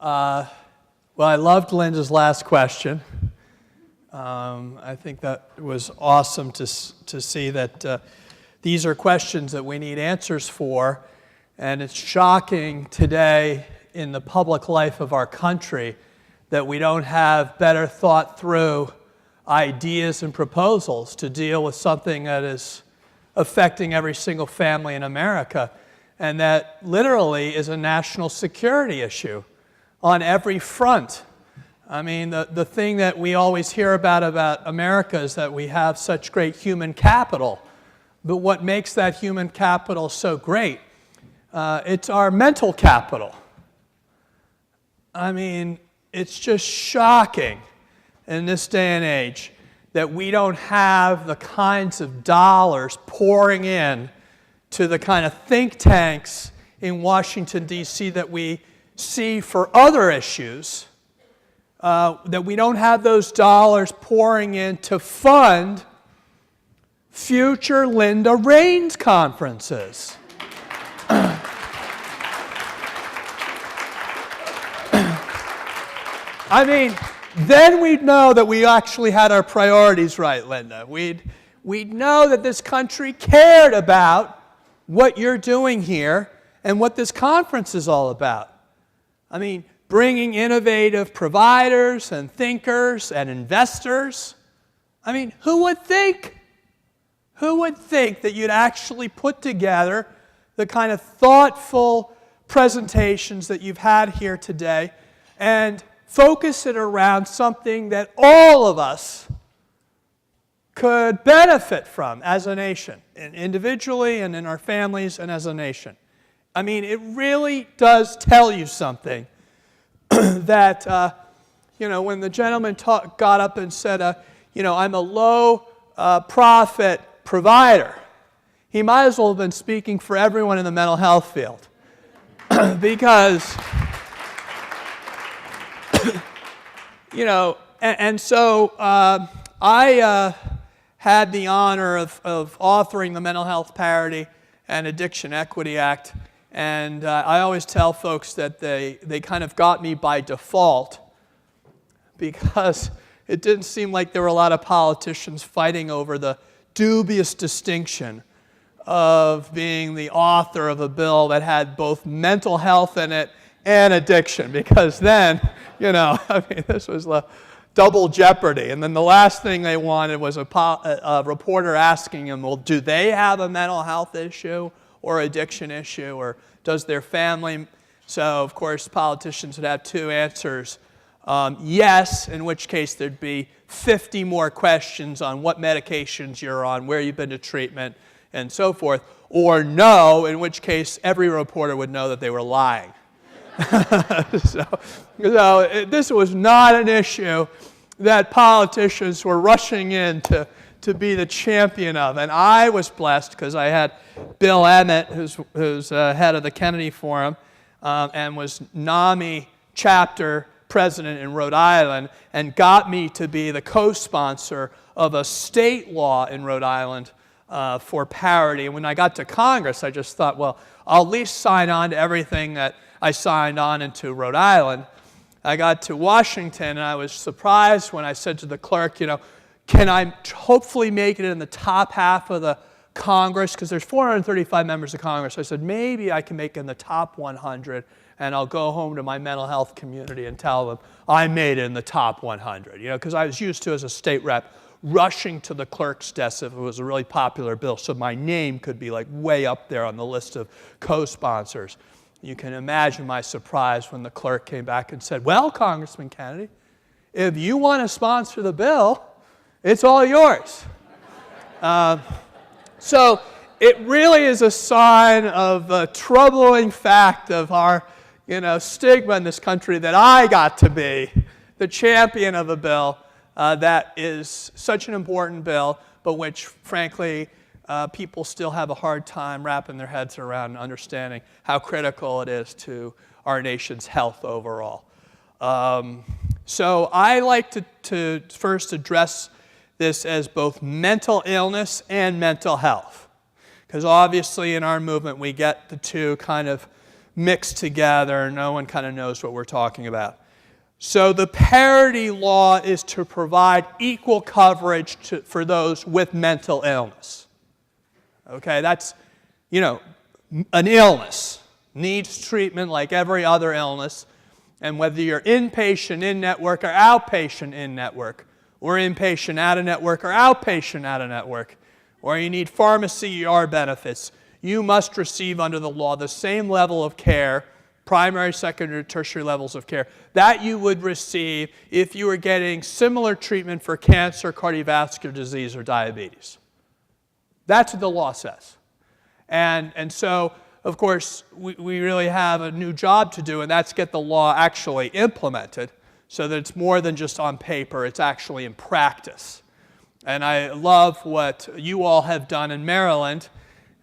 Well, I loved Linda's last question. I think that was awesome to see that these are questions that we need answers for, and it's shocking today in the public life of our country that we don't have better thought through ideas and proposals to deal with something that is affecting every single family in America, and that literally is a national security issue on every front. I mean, the thing that we always hear about America is that we have such great human capital. But what makes that human capital so great? It's our mental capital. I mean, it's just shocking in this day and age that we don't have the kinds of dollars pouring in to the kind of think tanks in Washington, D.C. that we see for other issues, that we don't have those dollars pouring in to fund future Linda Raines conferences. I mean, then we'd know that we actually had our priorities right, Linda. We'd know that this country cared about what you're doing here and what this conference is all about. I mean, bringing innovative providers and thinkers and investors. I mean, who would think? Who would think that you'd actually put together the kind of thoughtful presentations that you've had here today and focus it around something that all of us could benefit from as a nation, individually and in our families and as a nation? I mean, it really does tell you something that, when the gentleman got up and said, I'm a low-profit provider, he might as well have been speaking for everyone in the mental health field. Because, so I had the honor of authoring the Mental Health Parity and Addiction Equity Act. And I always tell folks that they kind of got me by default because it didn't seem like there were a lot of politicians fighting over the dubious distinction of being the author of a bill that had both mental health in it and addiction, because then, this was the double jeopardy. And then the last thing they wanted was a reporter asking him, well, do they have a mental health issue or addiction issue, or does their family? So, of course, politicians would have two answers. Yes, in which case there'd be 50 more questions on what medications you're on, where you've been to treatment, and so forth. Or no, in which case every reporter would know that they were lying. So this was not an issue that politicians were rushing in to be the champion of. And I was blessed because I had Bill Emmett, who's head of the Kennedy Forum, and was NAMI chapter president in Rhode Island, and got me to be the co-sponsor of a state law in Rhode Island for parity. And when I got to Congress, I just thought, well, I'll at least sign on to everything that I signed on into Rhode Island. I got to Washington, and I was surprised when I said to the clerk, can I hopefully make it in the top half of the Congress? Because there's 435 members of Congress. I said, maybe I can make it in the top 100, and I'll go home to my mental health community and tell them I made it in the top 100. Because I was used to, as a state rep, rushing to the clerk's desk if it was a really popular bill, so my name could be like way up there on the list of co-sponsors. You can imagine my surprise when the clerk came back and said, well, Congressman Kennedy, if you want to sponsor the bill, it's all yours. So it really is a sign of the troubling fact of our stigma in this country that I got to be the champion of a bill that is such an important bill, but which, frankly, people still have a hard time wrapping their heads around and understanding how critical it is to our nation's health overall. So I like to first address this as both mental illness and mental health, because obviously in our movement we get the two kind of mixed together, and no one kind of knows what we're talking about. So the parity law is to provide equal coverage for those with mental illness. Okay, that's, an illness needs treatment like every other illness, and whether you're inpatient in-network or outpatient in-network, or inpatient out-of-network or outpatient out-of-network, or you need pharmacy ER benefits, you must receive under the law the same level of care, primary, secondary, tertiary levels of care, that you would receive if you were getting similar treatment for cancer, cardiovascular disease, or diabetes. That's what the law says. And so, of course, we really have a new job to do, and that's get the law actually implemented so that it's more than just on paper, it's actually in practice. And I love what you all have done in Maryland,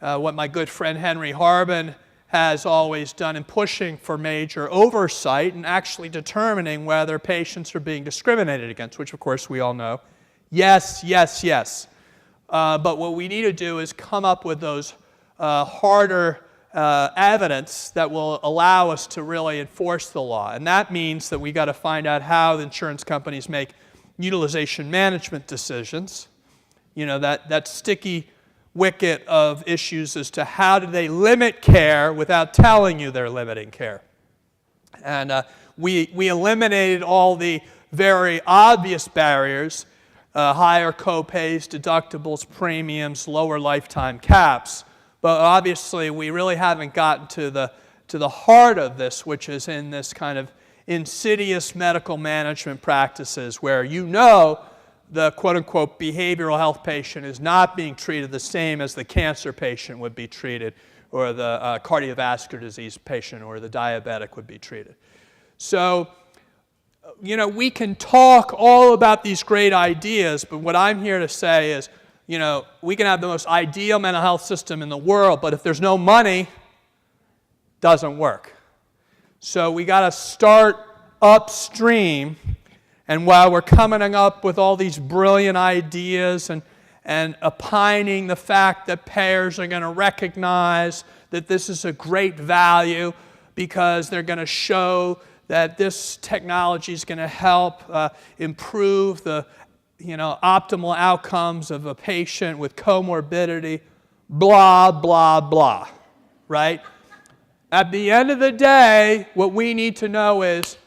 what my good friend Henry Harbin has always done in pushing for major oversight and actually determining whether patients are being discriminated against, which of course we all know. Yes, yes, yes. But what we need to do is come up with those harder evidence that will allow us to really enforce the law. And that means that we got to find out how the insurance companies make utilization management decisions. That sticky wicket of issues as to how do they limit care without telling you they're limiting care. And we eliminated all the very obvious barriers, higher co-pays, deductibles, premiums, lower lifetime caps. But obviously, we really haven't gotten to the heart of this, which is in this kind of insidious medical management practices where the quote-unquote behavioral health patient is not being treated the same as the cancer patient would be treated, or the cardiovascular disease patient or the diabetic would be treated. So, we can talk all about these great ideas, but what I'm here to say is, we can have the most ideal mental health system in the world, but if there's no money, it doesn't work. So we got to start upstream, and while we're coming up with all these brilliant ideas and opining the fact that payers are going to recognize that this is a great value because they're going to show that this technology is going to help improve the optimal outcomes of a patient with comorbidity, blah, blah, blah, right? At the end of the day, what we need to know is,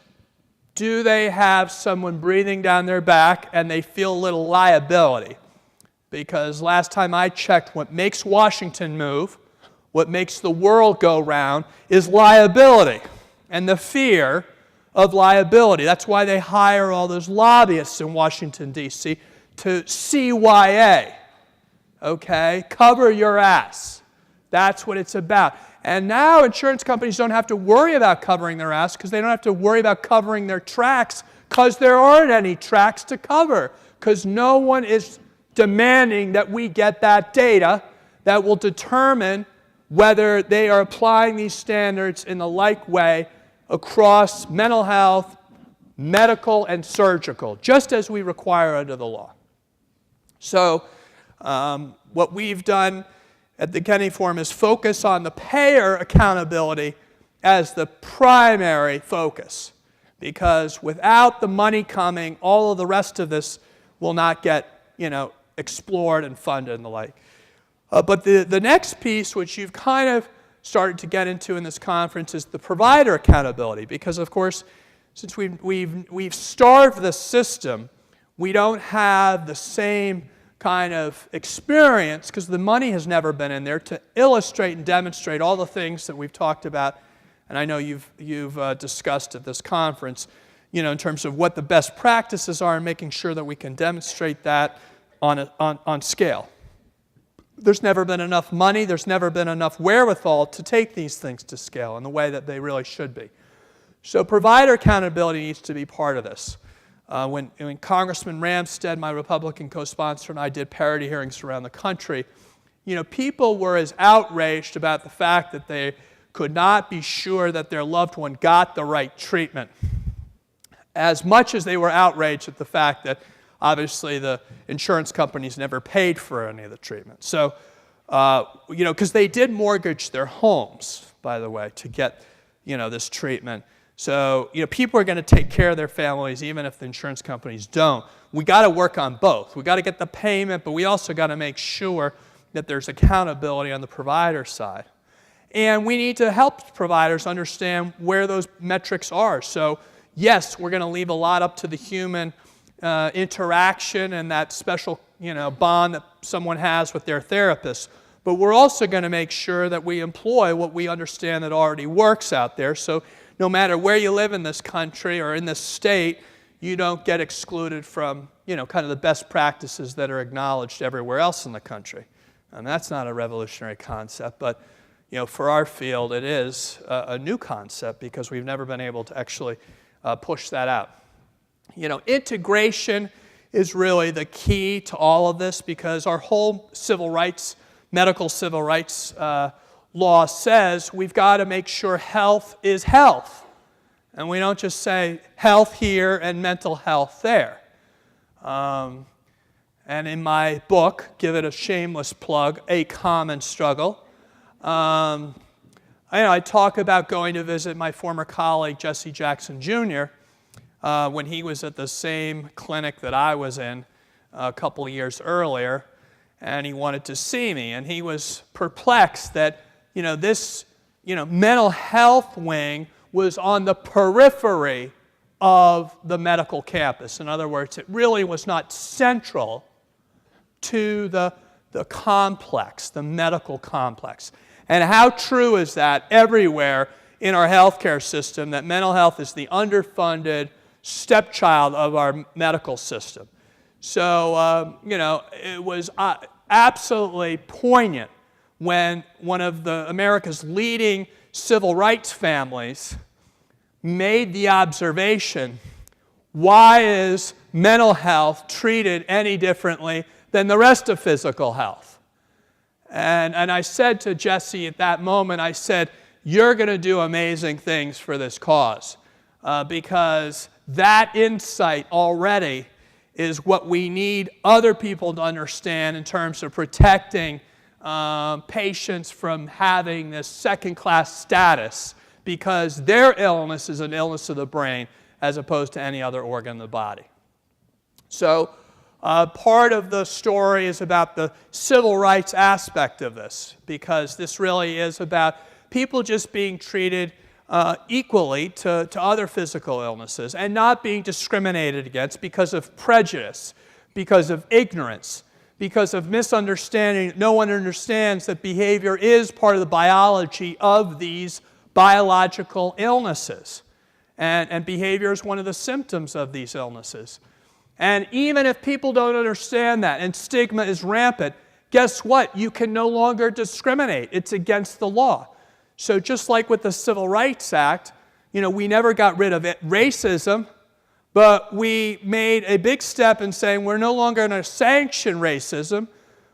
do they have someone breathing down their back and they feel a little liability? Because last time I checked, what makes Washington move, what makes the world go round, is liability and the fear of liability. That's why they hire all those lobbyists in Washington, D.C. to CYA, okay? Cover your ass. That's what it's about. And now insurance companies don't have to worry about covering their ass because they don't have to worry about covering their tracks because there aren't any tracks to cover because no one is demanding that we get that data that will determine whether they are applying these standards in the like way across mental health, medical, and surgical, just as we require under the law. So what we've done at the Kennedy Forum is focus on the payer accountability as the primary focus, because without the money coming, all of the rest of this will not get explored and funded and the like. But the next piece, which you've kind of started to get into in this conference, is the provider accountability, because of course, since we've starved the system, we don't have the same kind of experience, because the money has never been in there, to illustrate and demonstrate all the things that we've talked about, and I know you've discussed at this conference, in terms of what the best practices are and making sure that we can demonstrate that on scale. There's never been enough money, there's never been enough wherewithal to take these things to scale in the way that they really should be. So provider accountability needs to be part of this. When Congressman Ramstad, my Republican co-sponsor, and I did parity hearings around the country, people were as outraged about the fact that they could not be sure that their loved one got the right treatment, as much as they were outraged at the fact that obviously the insurance companies never paid for any of the treatment. So, because they did mortgage their homes, by the way, to get this treatment. So, people are going to take care of their families even if the insurance companies don't. We got to work on both. We got to get the payment, but we also got to make sure that there's accountability on the provider side. And we need to help providers understand where those metrics are. So, yes, we're going to leave a lot up to the human interaction and that special, bond that someone has with their therapist. But we're also going to make sure that we employ what we understand that already works out there. So no matter where you live in this country or in this state, you don't get excluded from, kind of the best practices that are acknowledged everywhere else in the country. And that's not a revolutionary concept, but, for our field, it is a new concept because we've never been able to actually push that out. Integration is really the key to all of this because our whole medical civil rights law says we've got to make sure health is health. And we don't just say health here and mental health there. And in my book, give it a shameless plug, A Common Struggle, I talk about going to visit my former colleague, Jesse Jackson Jr., when he was at the same clinic that I was in a couple of years earlier, and he wanted to see me. And he was perplexed that, this, mental health wing was on the periphery of the medical campus. In other words, it really was not central to the complex, the medical complex. And how true is that everywhere in our healthcare system, that mental health is the underfunded stepchild of our medical system. So, it was absolutely poignant when one of America's leading civil rights families made the observation, why is mental health treated any differently than the rest of physical health? And I said to Jesse at that moment, I said, you're going to do amazing things for this cause because that insight already is what we need other people to understand in terms of protecting patients from having this second-class status because their illness is an illness of the brain as opposed to any other organ in the body. So part of the story is about the civil rights aspect of this because this really is about people just being treated equally to other physical illnesses and not being discriminated against because of prejudice, because of ignorance, because of misunderstanding. No one understands that behavior is part of the biology of these biological illnesses. And behavior is one of the symptoms of these illnesses. And even if people don't understand that and stigma is rampant, guess what? You can no longer discriminate. It's against the law. So just like with the Civil Rights Act, we never got rid of racism, but we made a big step in saying we're no longer going to sanction racism.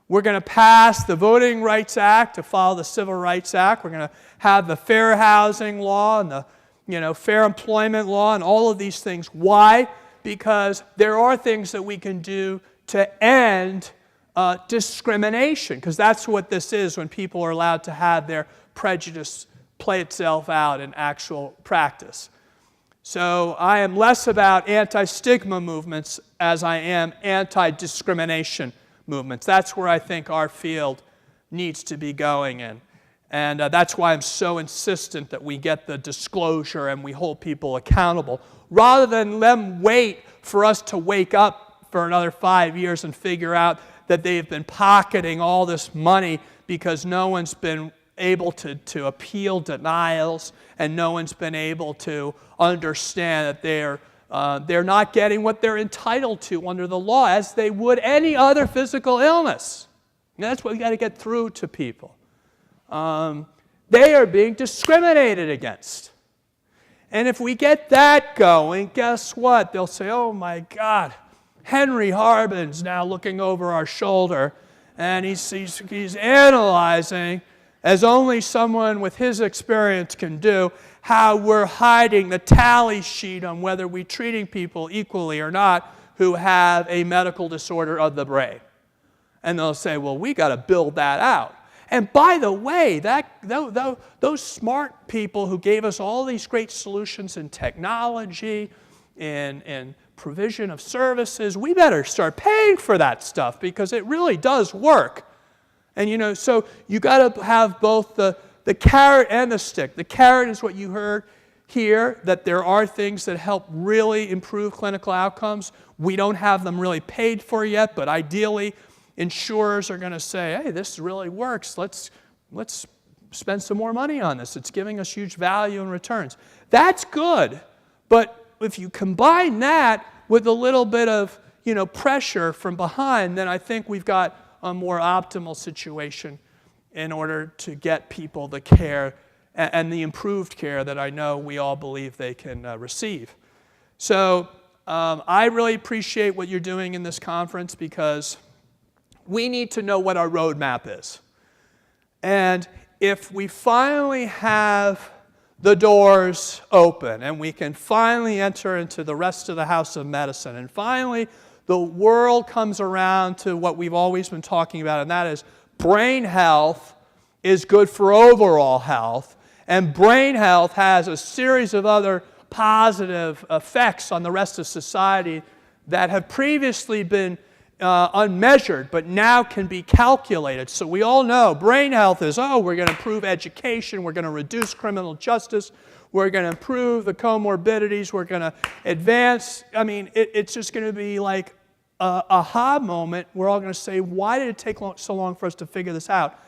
We're going to pass the Voting Rights Act to follow the Civil Rights Act. We're going to have the fair housing law and the fair employment law and all of these things. Why? Because there are things that we can do to end discrimination, because that's what this is when people are allowed to have their prejudice play itself out in actual practice. So I am less about anti-stigma movements as I am anti-discrimination movements. That's where I think our field needs to be going in. And that's why I'm so insistent that we get the disclosure and we hold people accountable, rather than them wait for us to wake up for another 5 years and figure out that they've been pocketing all this money because no one's been able to appeal denials and no one's been able to understand that they're not getting what they're entitled to under the law as they would any other physical illness. And that's what we got to get through to people. They are being discriminated against. And if we get that going, guess what? They'll say, oh my God, Henry Harbin's now looking over our shoulder and he's analyzing, as only someone with his experience can do, how we're hiding the tally sheet on whether we're treating people equally or not who have a medical disorder of the brain. And they'll say, well, we got to build that out. And by the way, those smart people who gave us all these great solutions in technology, in provision of services, we better start paying for that stuff because it really does work. And so you got to have both the carrot and the stick. The carrot is what you heard here, that there are things that help really improve clinical outcomes. We don't have them really paid for yet, but ideally, insurers are going to say, hey, this really works. Let's spend some more money on this. It's giving us huge value and returns. That's good, but if you combine that with a little bit of pressure from behind, then I think we've got a more optimal situation in order to get people the care and the improved care that I know we all believe they can receive. So I really appreciate what you're doing in this conference because we need to know what our roadmap is. And if we finally have the doors open and we can finally enter into the rest of the house of medicine, and finally the world comes around to what we've always been talking about, and that is brain health is good for overall health, and brain health has a series of other positive effects on the rest of society that have previously been unmeasured, but now can be calculated. So we all know brain health is, we're going to improve education, we're going to reduce criminal justice, we're going to improve the comorbidities, we're going to advance. I mean, it's just going to be like a aha moment. We're all going to say, why did it take so long for us to figure this out?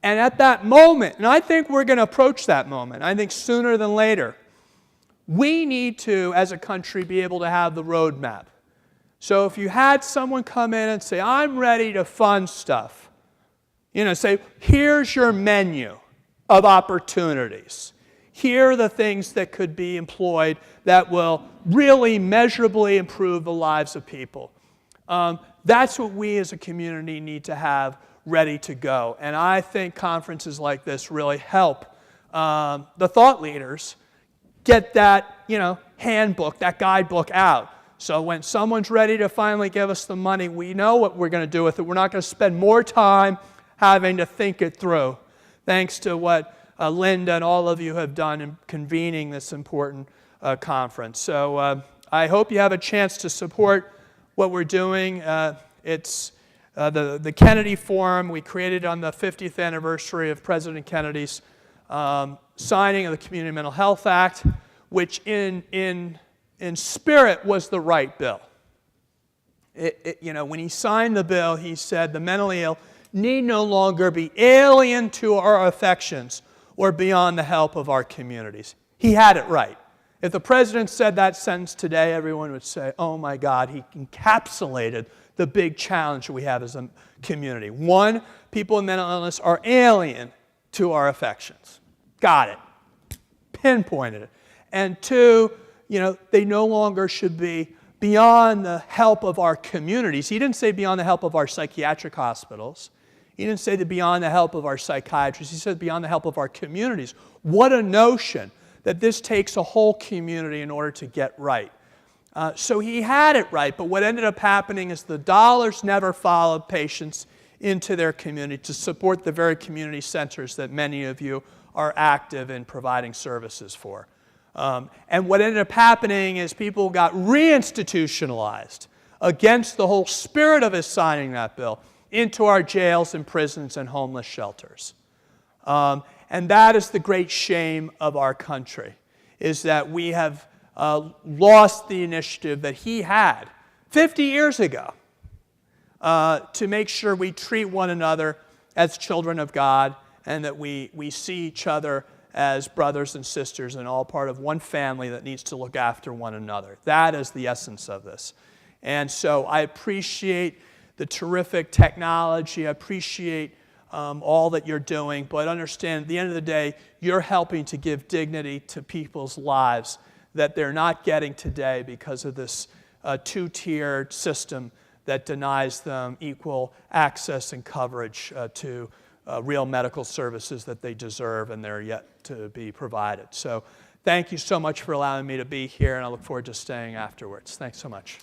And at that moment, and I think we're going to approach that moment, I think sooner than later, we need to, as a country, be able to have the roadmap. So if you had someone come in and say, I'm ready to fund stuff, say, here's your menu of opportunities. Here are the things that could be employed that will really measurably improve the lives of people. That's what we as a community need to have ready to go. And I think conferences like this really help the thought leaders get that, handbook, that guidebook out. So when someone's ready to finally give us the money, we know what we're going to do with it. We're not going to spend more time having to think it through, thanks to what Linda and all of you have done in convening this important conference. So I hope you have a chance to support what we're doing. It's the Kennedy Forum. We created on the 50th anniversary of President Kennedy's signing of the Community Mental Health Act, which in spirit was the right bill. When he signed the bill, he said the mentally ill need no longer be alien to our affections or beyond the help of our communities. He had it right. If the president said that sentence today, everyone would say, oh my God, he encapsulated the big challenge we have as a community. One, people with mental illness are alien to our affections. Got it. Pinpointed it. And two, they no longer should be beyond the help of our communities. He didn't say beyond the help of our psychiatric hospitals. He didn't say beyond the help of our psychiatrists. He said beyond the help of our communities. What a notion that this takes a whole community in order to get right. So he had it right, but what ended up happening is the dollars never followed patients into their community to support the very community centers that many of you are active in providing services for. And what ended up happening is people got reinstitutionalized against the whole spirit of his signing that bill into our jails and prisons and homeless shelters. And that is the great shame of our country, is that we have lost the initiative that he had 50 years ago to make sure we treat one another as children of God and that we see each other as brothers and sisters and all part of one family that needs to look after one another. That is the essence of this. And so I appreciate the terrific technology. I appreciate all that you're doing, but understand at the end of the day, you're helping to give dignity to people's lives that they're not getting today because of this two-tiered system that denies them equal access and coverage to real medical services that they deserve and they're yet to be provided. So thank you so much for allowing me to be here, and I look forward to staying afterwards. Thanks so much.